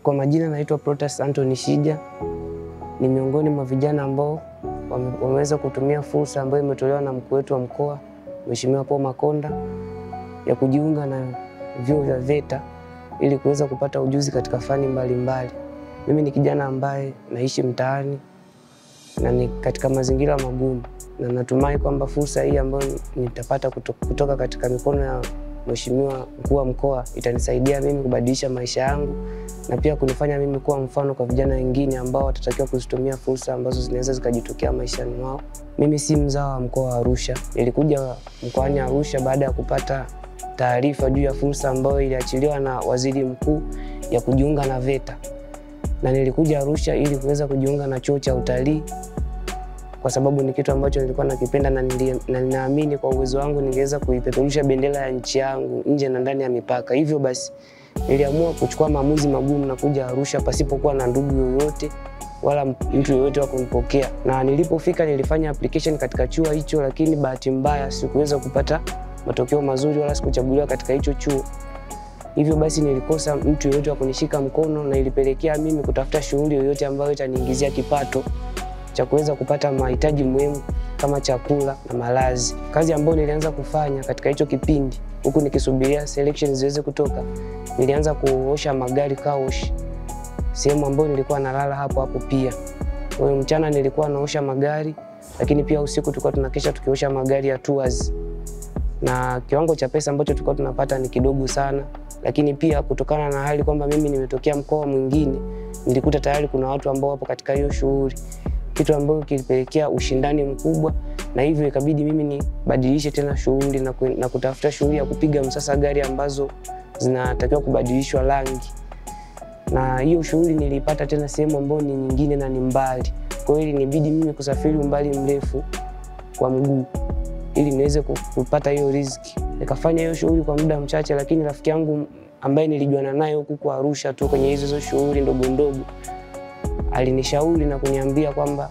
Kwa majina naitwa Protas Anthony Shija. Ni miongoni mwa vijana ambao wameweza kutumia fursa ambayo imetolewa na mkuu wetu wa mkoa, Mheshimiwa Paul Makonda, ya kujiunga na vyuo vya VETA ili kuweza kupata ujuzi katika fani mbalimbali. Mimi ni kijana ambaye naishi mtaani na ni katika mazingira magumu, na natumai kwamba fursa hii ambayo nitapata kutoka katika mikono ya Mheshimiwa mkuu wa mkoa itanisaidia mimi kubadilisha maisha yangu na pia kunifanya mimi kuwa mfano kwa vijana wengine ambao watatakiwa kuzitumia fursa ambazo zinaweza zikajitokea maishani mwao. Mimi si mzao wa mkoa wa Arusha. Nilikuja mkoani Arusha baada ya kupata taarifa juu ya fursa ambayo iliachiliwa na waziri mkuu ya kujiunga na VETA. Na nilikuja Arusha ili kuweza kujiunga na chuo cha utalii kwa sababu ni kitu ambacho nilikuwa nakipenda na ninaamini kwa uwezo wangu ningeweza kuipeperusha bendera ya nchi yangu nje na ndani ya mipaka. Hivyo basi niliamua kuchukua maamuzi magumu na kuja Arusha pasipokuwa na ndugu yoyote wala mtu yoyote wa kunipokea. Na nilipofika nilifanya application katika chuo hicho, lakini bahati mbaya sikuweza kupata matokeo mazuri wala sikuchaguliwa katika hicho chuo. Hivyo basi nilikosa mtu yoyote wa kunishika mkono, na ilipelekea mimi kutafuta shughuli yoyote ambayo itaniingizia kipato cha kuweza kupata mahitaji muhimu kama chakula na malazi. Kazi ambayo nilianza kufanya katika hicho kipindi huku nikisubiria selection ziweze kutoka, nilianza kuosha magari car wash, sehemu ambayo nilikuwa nalala hapo pia. Kwa hiyo mchana nilikuwa naosha magari, lakini pia usiku tulikuwa tunakesha tukiosha magari ya tours. Na kiwango cha pesa ambacho tulikuwa tunapata ni kidogo sana, lakini pia kutokana na hali kwamba mimi nimetokea mkoa mwingine, nilikuta tayari kuna watu ambao wapo katika hiyo shughuli, kitu ambacho kilipelekea ushindani mkubwa, na hivyo ikabidi mimi nibadilishe tena shughuli na kutafuta shughuli ya kupiga msasa gari ambazo zinatakiwa kubadilishwa rangi. Na hiyo shughuli nilipata tena sehemu ambayo ni nyingine na ni mbali. Kwa hiyo ilinibidi mimi kusafiri umbali mrefu kwa mguu ili niweze kupata hiyo riziki. Nikafanya hiyo shughuli kwa muda mchache, lakini rafiki yangu ambaye nilijuana naye huku kwa Arusha tu kwenye hizo shughuli ndogo ndogo alinishauri na kuniambia kwamba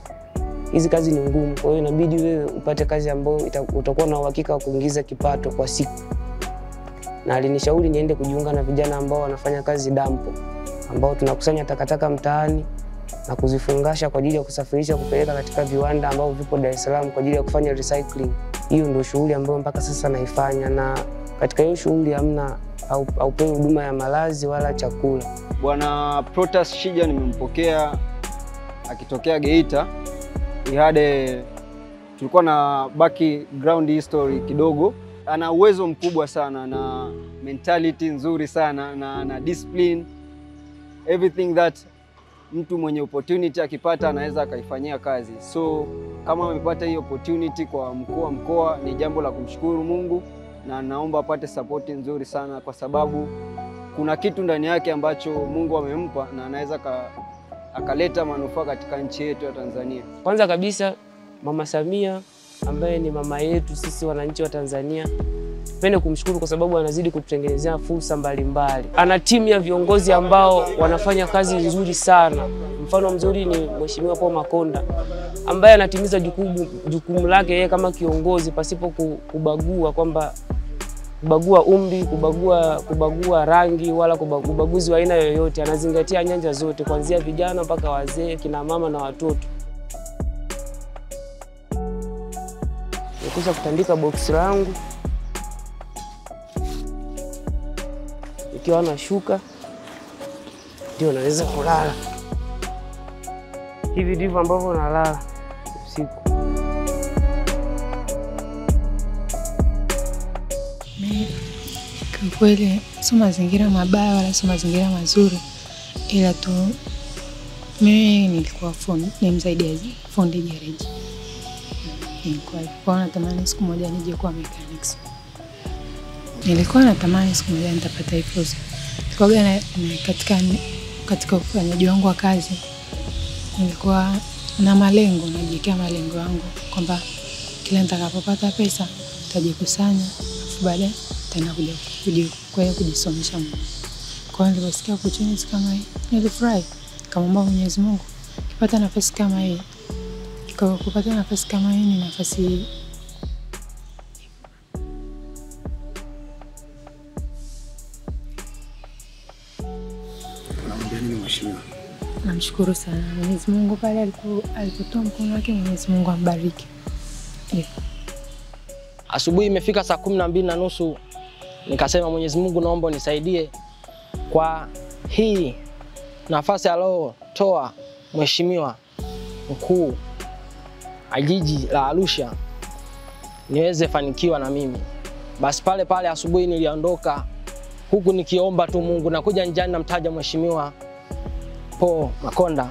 hizi kazi ni ngumu, kwa hiyo inabidi wewe upate kazi ambayo utakuwa na uhakika wa kuingiza kipato kwa siku. Na alinishauri niende kujiunga na vijana ambao wanafanya kazi dampo, ambao tunakusanya takataka mtaani na kuzifungasha kwa ajili ya kusafirisha kupeleka katika viwanda ambao vipo Dar es Salaam kwa ajili ya kufanya recycling. Hiyo ndio shughuli ambayo mpaka sasa naifanya, na katika hiyo shughuli hamna haupewi huduma ya malazi wala chakula. Bwana Protas Shija nimempokea akitokea Geita. Ihade tulikuwa na background history kidogo. Ana uwezo mkubwa sana na mentality nzuri sana na discipline, everything that mtu mwenye opportunity akipata anaweza akaifanyia kazi. So kama amepata hii opportunity kwa mkuu wa mkoa ni jambo la kumshukuru Mungu, na naomba apate support nzuri sana kwa sababu kuna kitu ndani yake ambacho Mungu amempa na anaweza akaleta manufaa katika nchi yetu ya Tanzania. Kwanza kabisa Mama Samia ambaye ni mama yetu sisi wananchi wa Tanzania, napenda kumshukuru kwa sababu anazidi kututengenezea fursa mbalimbali. Ana timu ya viongozi ambao wanafanya kazi nzuri sana. Mfano mzuri ni Mheshimiwa Paul Makonda ambaye anatimiza jukumu lake yeye kama kiongozi pasipo kubagua kwamba kubagua umri, kubagua rangi wala ubaguzi wa aina yoyote. Anazingatia nyanja zote kuanzia vijana mpaka wazee, kina mama na watoto. Nikisha kutandika box langu ikiwa na shuka ndio naweza kulala. Hivi ndivyo ambavyo nalala usiku. Kwa kweli sio mazingira mabaya wala sio mazingira mazuri, ila tu mimi nilikuwa ni msaidizi fundi garage. Nilikuwa natamani siku moja nije kuwa mechanics. Nilikuwa natamani siku moja nitapata hii fursa. Kwa hiyo katika ufanyaji wangu wa kazi nilikuwa na malengo, najiwekea malengo yangu kwamba kila nitakapopata pesa nitajikusanya, baadaye tena kuja kujisomesha. Kwa hiyo niliposikia opportunity kama hii nilifurahi, kama Mwenyezi Mungu kipata nafasi kama hii. Kwa kupata nafasi kama hii ni nafasi unamwambia nini mheshimiwa? Namshukuru sana Mwenyezi Mungu pale alipotoa mkono wake, Mwenyezi Mungu ambariki. Asubuhi imefika saa 12:30 nikasema Mwenyezi Mungu naomba unisaidie kwa hii nafasi aliyotoa mheshimiwa mkuu wa jiji la Arusha niweze fanikiwa na mimi. Basi pale asubuhi niliondoka huku nikiomba tu Mungu, na kuja njiani namtaja mheshimiwa Paul Makonda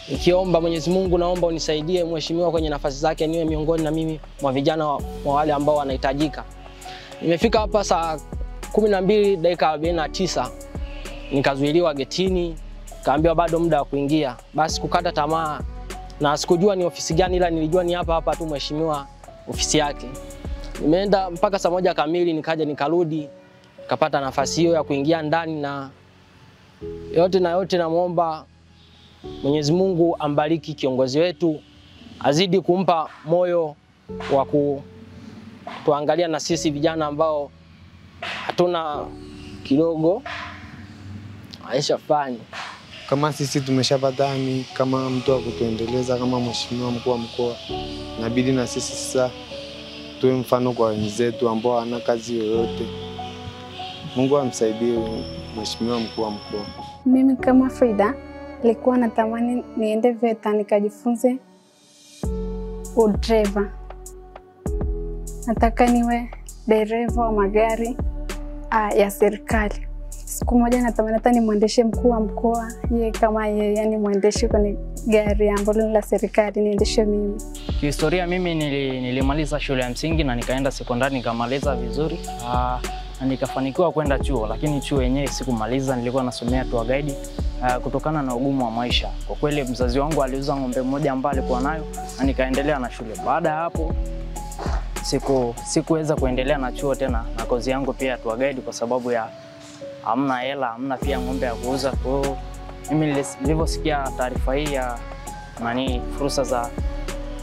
nikiomba Mwenyezi Mungu naomba unisaidie mheshimiwa kwenye nafasi zake niwe miongoni na mimi mwa vijana wa wale ambao wanahitajika. Nimefika hapa saa 12:49 nikazuiliwa getini, kaambiwa bado muda wa kuingia. Basi kukata tamaa, na sikujua ni ofisi gani, ila nilijua ni hapa tu mheshimiwa ofisi yake. Nimeenda mpaka saa 1 kamili, nikaja nikarudi nikapata nafasi hiyo ya kuingia ndani, na yote namuomba Mwenyezi Mungu ambariki kiongozi wetu, azidi kumpa moyo wa kutuangalia na sisi vijana ambao hatuna kidogo Aisha fani. Kama sisi tumeshapata kama mtu wa kutuendeleza kama mheshimiwa mkuu wa mkoa, inabidi na sisi sasa tuwe mfano kwa wenzetu ambao hawana kazi yoyote. Mungu amsaidie mheshimiwa mkuu wa mkoa. Mimi kama Frida nilikuwa natamani niende VETA nikajifunze udriver. Nataka niwe dereva wa magari ya serikali. Siku moja natamani hata nimwendeshe mkuu wa mkoa, yeye kama yeye, yani mwendeshe kwenye gari ambalo ni la serikali, niendeshe mimi. Kihistoria mimi nilimaliza shule ya msingi na nikaenda sekondari nikamaliza vizuri. Na nikafanikiwa kwenda chuo, lakini chuo yenyewe sikumaliza, nilikuwa nasomea tour guide kutokana na ugumu wa maisha. Kwa kweli mzazi wangu aliuza ng'ombe mmoja ambaye alikuwa nayo na nikaendelea na shule. Baada ya hapo sikuweza kuendelea na chuo tena na kozi yangu pia tour guide kwa sababu ya hamna hela, hamna pia ng'ombe ya kuuza. Kwa hiyo mimi nilivyosikia taarifa hii ya fursa za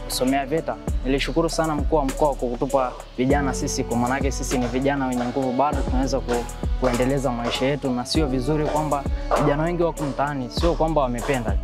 kusomea VETA, nilishukuru sana mkuu wa mkoa kwa kutupa vijana sisi, kwa maana sisi ni vijana wenye nguvu, bado tunaweza kuendeleza maisha yetu, na sio vizuri kwamba vijana wengi wako mtaani, sio kwamba wamependa.